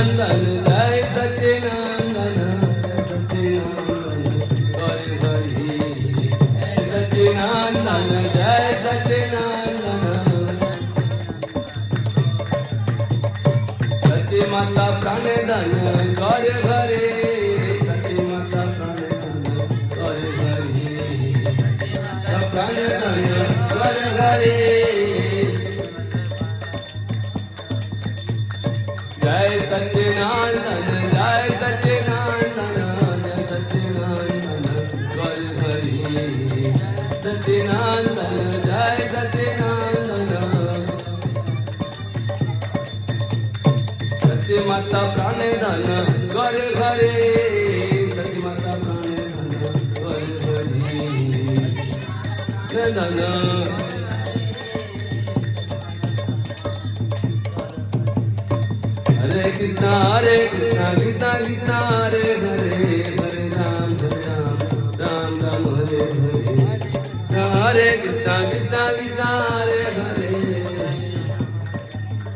नंदन जय सच्चिदानंद हरि हरि सच्चिदानंद जय सच्चिदानंद सच्ची माता प्राणधन घर घरे सच्ची माता प्राणधन घर घरे प्राणधन घर घरे जय सच्चिदानंद जय सच्चिदानंद जय सच्चिदानंद घर घरे सच्चिदानंद जय सच्चिदानंद सच्ची माता प्राणधन घर घरे सच्ची माता प्राणधन घर घरे धन हरे कृष्णा कृष्णा कृष्णा हरे हरे हरे राम राम राम हरे हरे हरे कृष्णा कृष्णा हरे हरे